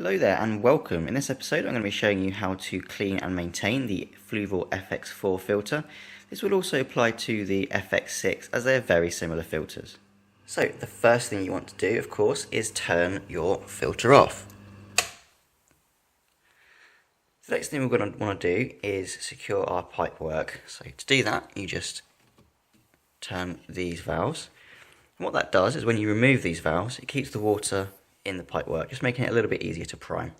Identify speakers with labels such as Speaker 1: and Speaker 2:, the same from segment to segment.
Speaker 1: Hello there and welcome. In this episode I'm going to be showing you how to clean and maintain the Fluval FX4 filter. This will also apply to the FX6 as they are very similar filters. So the first thing you want to do, of course, is turn your filter off. The next thing we're going to want to do is secure our pipework. So to do that you just turn these valves. And what that does is when you remove these valves it keeps the water in the pipework, just making it a little bit easier to prime.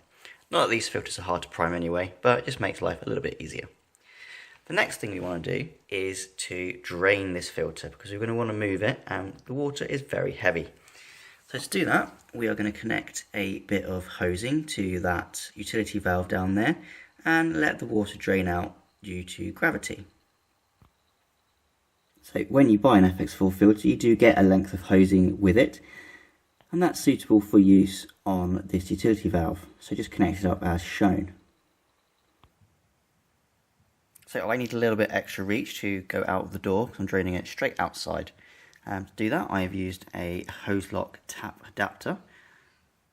Speaker 1: Not that these filters are hard to prime anyway, but it just makes life a little bit easier. The next thing we want to do is to drain this filter because we're going to want to move it and the water is very heavy. So to do that we are going to connect a bit of hosing to that utility valve down there and let the water drain out due to gravity. So when you buy an FX4 filter you do get a length of hosing with it, and that's suitable for use on this utility valve, so just connect it up as shown. So I need a little bit extra reach to go out of the door because I'm draining it straight outside. To do that I have used a hose lock tap adapter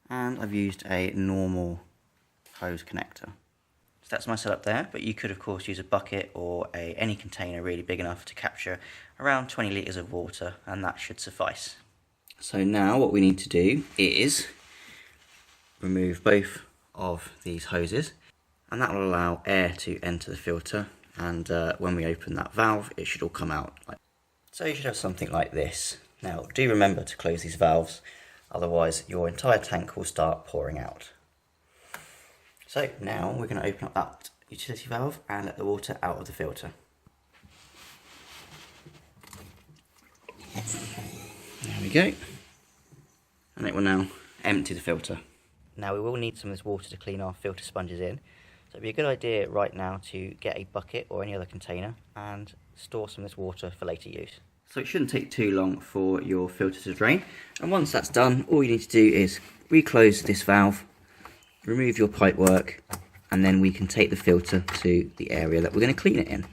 Speaker 1: and I've used a normal hose connector. So that's my setup there, but you could of course use a bucket or any container really big enough to capture around 20 litres of water, and that should suffice. So now what we need to do is remove both of these hoses, and that will allow air to enter the filter, and when we open that valve it should all come out. So you should have something like this. Now do remember to close these valves, otherwise your entire tank will start pouring out. So now we're going to open up that utility valve and let the water out of the filter. There we go, and it will now empty the filter. Now we will need some of this water to clean our filter sponges in, so it'd be a good idea right now to get a bucket or any other container and store some of this water for later use. So it shouldn't take too long for your filter to drain, and once that's done all you need to do is reclose this valve, remove your pipework, and then we can take the filter to the area that we're going to clean it in.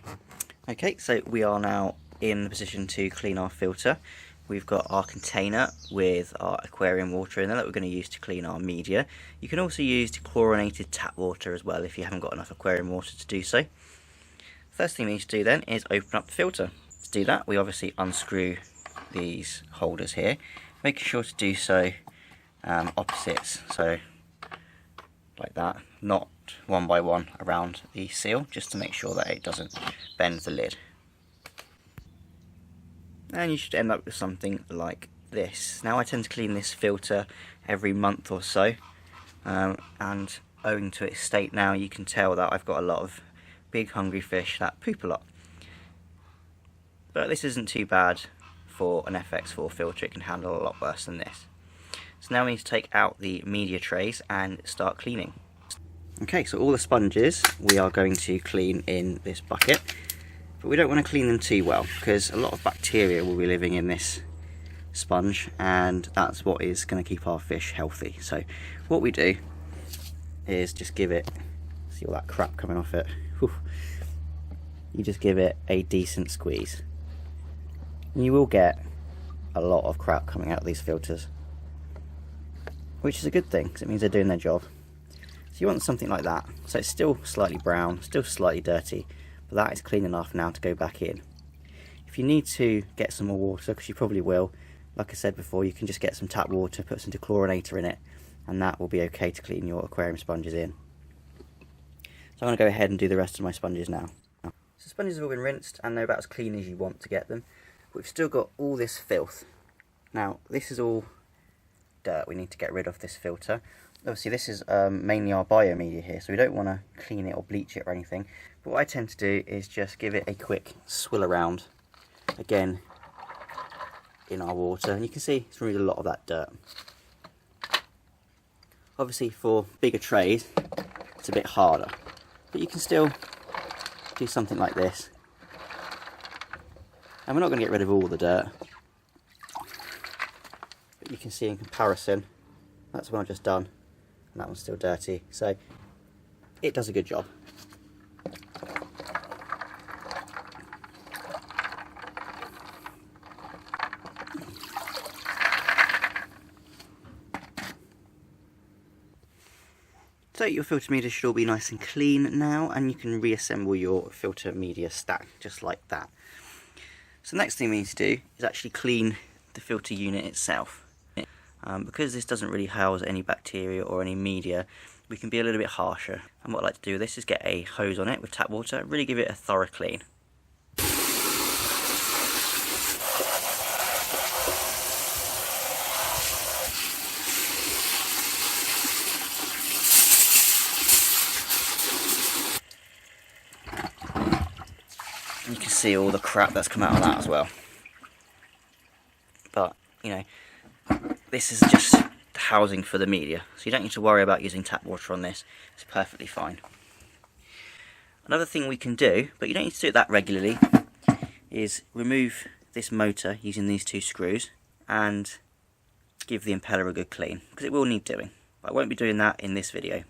Speaker 1: Okay, so we are now in the position to clean our filter. We've got our container with our aquarium water in there that we're going to use to clean our media. You can also use chlorinated tap water as well if you haven't got enough aquarium water to do so. First thing we need to do then is open up the filter. To do that we obviously unscrew these holders here, making sure to do so opposites, so like that, not one by one around the seal, just to make sure that it doesn't bend the lid. And you should end up with something like this. Now I tend to clean this filter every month or so, and owing to its state now you can tell that I've got a lot of big hungry fish that poop a lot. But this isn't too bad for an FX4 filter, it can handle a lot worse than this. So now we need to take out the media trays and start cleaning. Okay, so all the sponges we are going to clean in this bucket. But we don't want to clean them too well because a lot of bacteria will be living in this sponge, and that's what is going to keep our fish healthy. So what we do is just give it, see all that crap coming off it, whew, you just give it a decent squeeze. And you will get a lot of crap coming out of these filters, which is a good thing because it means they're doing their job. So you want something like that, so it's still slightly brown, still slightly dirty, but that is clean enough now to go back in. If you need to get some more water, because you probably will, like I said before, you can just get some tap water, put some dechlorinator in it, and that will be okay to clean your aquarium sponges in. So I'm going to go ahead and do the rest of my sponges now. So sponges have all been rinsed and they're about as clean as you want to get them, but we've still got all this filth. Now this is all dirt, we need to get rid of this filter. Obviously this is mainly our biomedia here, so we don't want to clean it or bleach it or anything. But what I tend to do is just give it a quick swill around, again in our water, and you can see it's removed a lot of that dirt. Obviously for bigger trays it's a bit harder, but you can still do something like this. And we're not going to get rid of all the dirt, but you can see in comparison that's what I've just done. And that one's still dirty, so it does a good job. So your filter media should all be nice and clean now, and you can reassemble your filter media stack just like that. So the next thing we need to do is actually clean the filter unit itself. Because this doesn't really house any bacteria or any media, we can be a little bit harsher. And what I like to do with this is get a hose on it with tap water, really give it a thorough clean. You can see all the crap that's come out of that as well. But, you know, this is just the housing for the media, so you don't need to worry about using tap water on this. It's perfectly fine. Another thing we can do, but you don't need to do it that regularly, is remove this motor using these two screws and give the impeller a good clean, because it will need doing. But I won't be doing that in this video.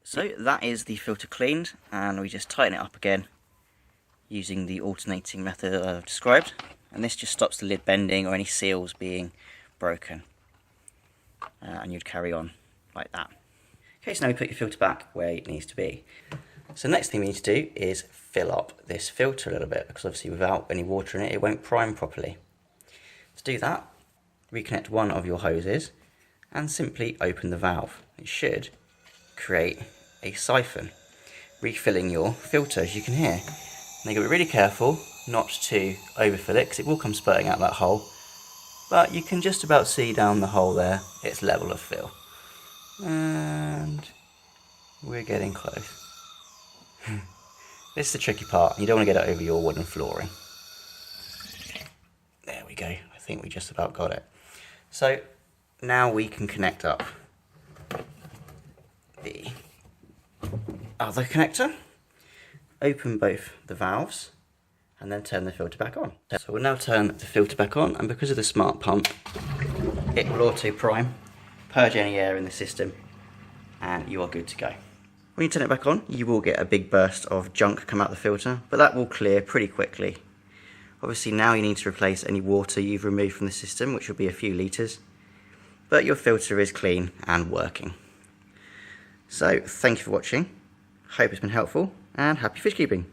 Speaker 1: So that is the filter cleaned, and we just tighten it up again using the alternating method that I've described, and this just stops the lid bending or any seals being broken, and you'd carry on like that. Okay, so now we put your filter back where it needs to be. So the next thing we need to do is fill up this filter a little bit, because obviously without any water in it, it won't prime properly. To do that, reconnect one of your hoses and simply open the valve. It should create a siphon, refilling your filter, as you can hear. Now you've got to be really careful not to overfill it, because it will come spurting out that hole, but you can just about see down the hole there, it's level of fill. And we're getting close. This is the tricky part, you don't want to get it over your wooden flooring. There we go, I think we just about got it. So now we can connect up the other connector, open both the valves, and then turn the filter back on. So we'll now turn the filter back on, and because of the smart pump, it will auto prime, purge any air in the system, and you are good to go. When you turn it back on, you will get a big burst of junk come out the filter, but that will clear pretty quickly. Obviously now you need to replace any water you've removed from the system, which will be a few litres, but your filter is clean and working. So thank you for watching, hope it's been helpful, and happy fish keeping.